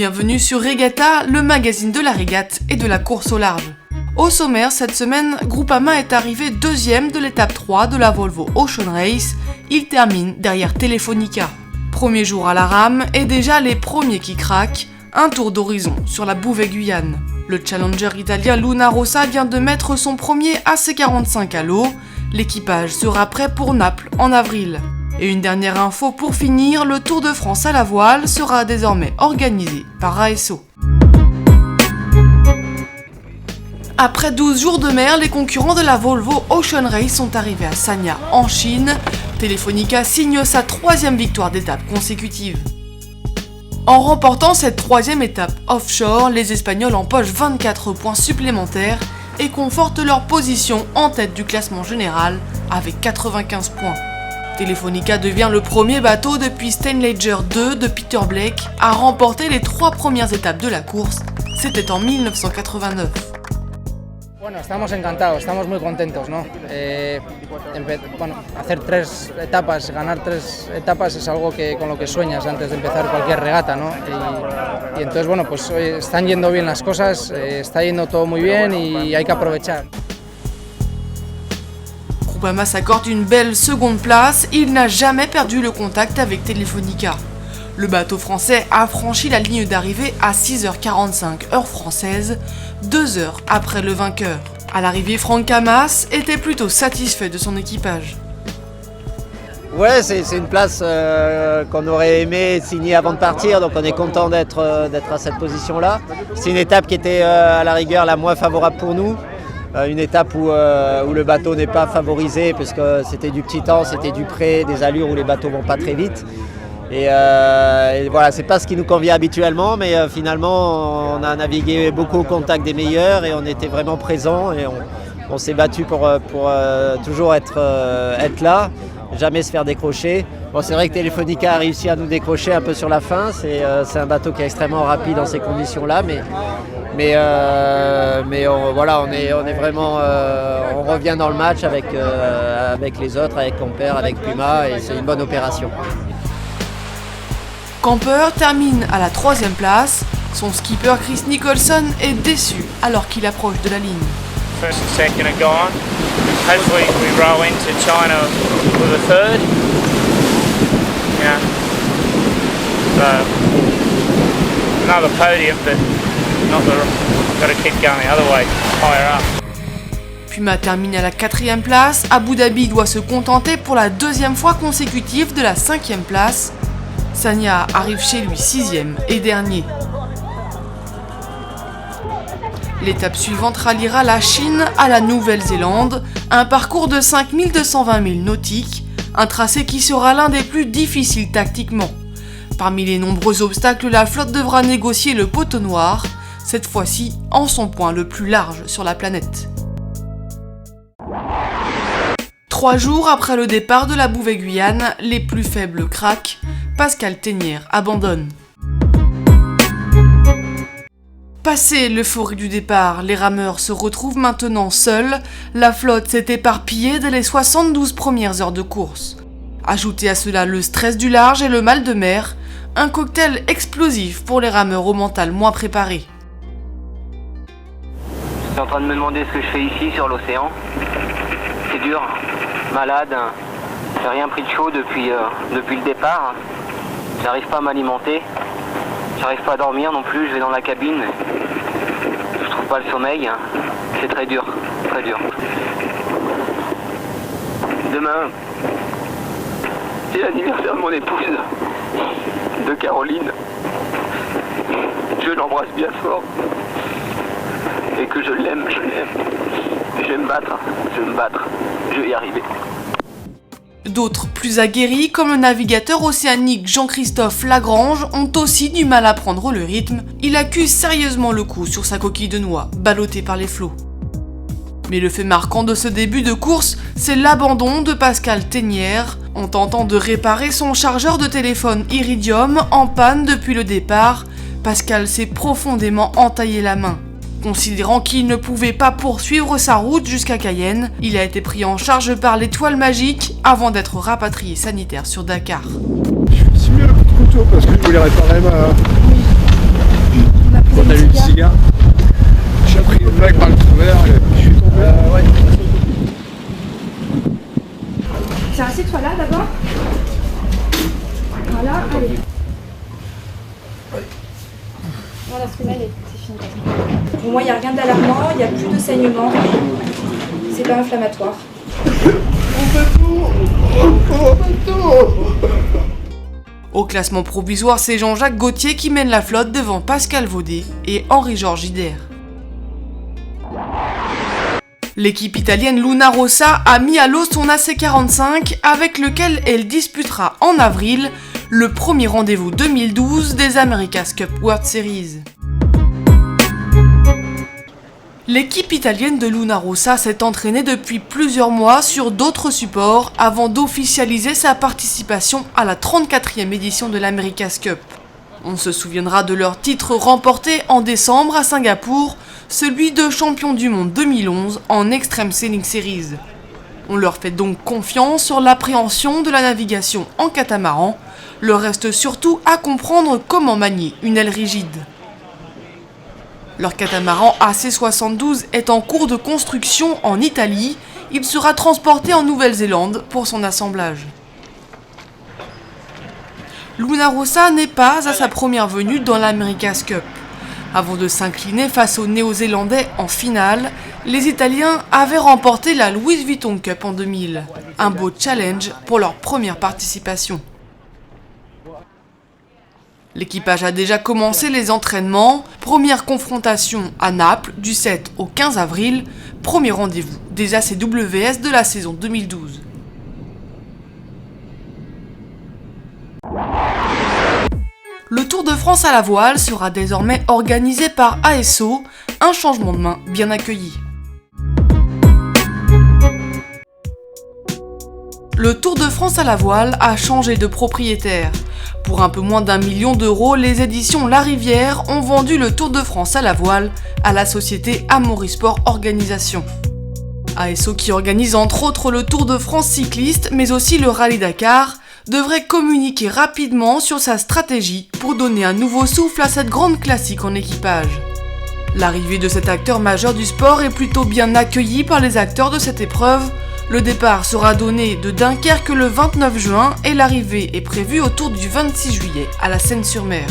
Bienvenue sur Regatta, le magazine de la régate et de la course au large. Au sommaire, cette semaine, Groupama est arrivé deuxième de l'étape 3 de la Volvo Ocean Race. Il termine derrière Telefonica. Premier jour à la rame et déjà les premiers qui craquent. Un tour d'horizon sur la Bouvet-Guyane. Le challenger italien Luna Rossa vient de mettre son premier AC45 à l'eau. L'équipage sera prêt pour Naples en avril. Et une dernière info pour finir, le Tour de France à la voile sera désormais organisé par ASO. Après 12 jours de mer, les concurrents de la Volvo Ocean Race sont arrivés à Sanya en Chine. Telefonica signe sa 3e victoire d'étape consécutive. En remportant cette 3e étape offshore, les Espagnols empochent 24 points supplémentaires et confortent leur position en tête du classement général avec 95 points. Telefonica devient le premier bateau depuis Steinleger 2 de Peter Blake à remporter les 3 premières étapes de la course. C'était en 1989. Bueno, estamos encantados, estamos muy contentos, ¿no? Hacer 3 etapas, ganar 3 etapas es algo con lo que sueñas antes de empezar cualquier regata, ¿no? Y entonces, bueno, pues hoy están yendo bien las cosas, está yendo todo muy bien y hay que aprovechar. Groupama s'accorde une belle seconde place, il n'a jamais perdu le contact avec Telefonica. Le bateau français a franchi la ligne d'arrivée à 6h45 heure française, 2 heures après le vainqueur. À l'arrivée, Franck Hamas était plutôt satisfait de son équipage. Ouais, c'est une place qu'on aurait aimé signer avant de partir, donc on est content d'être à cette position-là. C'est une étape qui était à la rigueur la moins favorable pour nous. Une étape où le bateau n'est pas favorisé parce que c'était du petit temps, c'était du près, des allures où les bateaux vont pas très vite. Et voilà, c'est pas ce qui nous convient habituellement, mais finalement on a navigué beaucoup au contact des meilleurs et on était vraiment présents et on s'est battu pour toujours être là, jamais se faire décrocher. Bon, c'est vrai que Telefonica a réussi à nous décrocher un peu sur la fin, c'est un bateau qui est extrêmement rapide dans ces conditions-là, mais voilà, on est vraiment, on revient dans le match avec les autres, avec Camper, avec Puma, et c'est une bonne opération. Camper termine à la 3e place. Son skipper Chris Nicholson est déçu alors qu'il approche de la ligne. First and second are gone. Hopefully we row into China with a 3rd. Yeah. So another podium, but got to keep going the other way, higher up. Puma termine à la 4e place. Abu Dhabi doit se contenter pour la 2e fois consécutive de la 5e place. Sanya arrive chez lui 6e et dernier. L'étape suivante ralliera la Chine à la Nouvelle-Zélande, un parcours de 5220 milles nautiques, un tracé qui sera l'un des plus difficiles tactiquement. Parmi les nombreux obstacles, la flotte devra négocier le poteau noir, cette fois-ci en son point le plus large sur la planète. 3 jours après le départ de la Bouvet-Guyane, les plus faibles craquent. Pascal Tenière abandonne. Passé l'euphorie du départ, les rameurs se retrouvent maintenant seuls. La flotte s'est éparpillée dès les 72 premières heures de course. Ajoutez à cela le stress du large et le mal de mer, un cocktail explosif pour les rameurs au mental moins préparé. Je suis en train de me demander ce que je fais ici sur l'océan. C'est dur, malade, j'ai rien pris de chaud depuis le départ. J'arrive pas à m'alimenter, j'arrive pas à dormir non plus, je vais dans la cabine, je trouve pas le sommeil, c'est très dur, très dur. Demain, c'est l'anniversaire de mon épouse, de Caroline. Je l'embrasse bien fort et que je l'aime. Je vais me battre, je vais y arriver. D'autres plus aguerris, comme le navigateur océanique Jean-Christophe Lagrange, ont aussi du mal à prendre le rythme. Il accuse sérieusement le coup sur sa coquille de noix, ballottée par les flots. Mais le fait marquant de ce début de course, c'est l'abandon de Pascal Tenière. En tentant de réparer son chargeur de téléphone Iridium en panne depuis le départ, Pascal s'est profondément entaillé la main. Considérant qu'il ne pouvait pas poursuivre sa route jusqu'à Cayenne, il a été pris en charge par l'Étoile Magique avant d'être rapatrié sanitaire sur Dakar. Je suis mis à coup de couteau parce que je voulais réparer ma... Quand t'as lu le cigare, j'ai pris une blague par le travers et je suis tombé. Tiens, assieds-toi là d'abord. Voilà, allez. Voilà, ce que c'est fini. Pour moi, il n'y a rien d'alarmant, il n'y a plus de saignement. C'est pas inflammatoire. Au classement provisoire, c'est Jean-Jacques Gaultier qui mène la flotte devant Pascal Vaudet et Henri-Georges Gider. L'équipe italienne Luna Rossa a mis à l'eau son AC45 avec lequel elle disputera en avril le premier rendez-vous 2012 des America's Cup World Series. L'équipe italienne de Luna Rossa s'est entraînée depuis plusieurs mois sur d'autres supports avant d'officialiser sa participation à la 34e édition de l'America's Cup. On se souviendra de leur titre remporté en décembre à Singapour, celui de champion du monde 2011 en Extreme Sailing Series. On leur fait donc confiance sur l'appréhension de la navigation en catamaran, leur reste surtout à comprendre comment manier une aile rigide. Leur catamaran AC72 est en cours de construction en Italie, il sera transporté en Nouvelle-Zélande pour son assemblage. Luna Rossa n'est pas à sa première venue dans l'America's Cup. Avant de s'incliner face aux Néo-Zélandais en finale, les Italiens avaient remporté la Louis Vuitton Cup en 2000, un beau challenge pour leur première participation. L'équipage a déjà commencé les entraînements, première confrontation à Naples du 7 au 15 avril, premier rendez-vous des ACWS de la saison 2012. Le Tour de France à la voile sera désormais organisé par ASO, un changement de main bien accueilli. Le Tour de France à la voile a changé de propriétaire. Pour un peu moins d'1 million d'euros, les éditions La Rivière ont vendu le Tour de France à la voile à la société Amaury-Sport Organisation. ASO, qui organise entre autres le Tour de France cycliste, mais aussi le Rallye Dakar, devrait communiquer rapidement sur sa stratégie pour donner un nouveau souffle à cette grande classique en équipage. L'arrivée de cet acteur majeur du sport est plutôt bien accueillie par les acteurs de cette épreuve. Le départ sera donné de Dunkerque le 29 juin et l'arrivée est prévue autour du 26 juillet à la Seine-sur-Mer.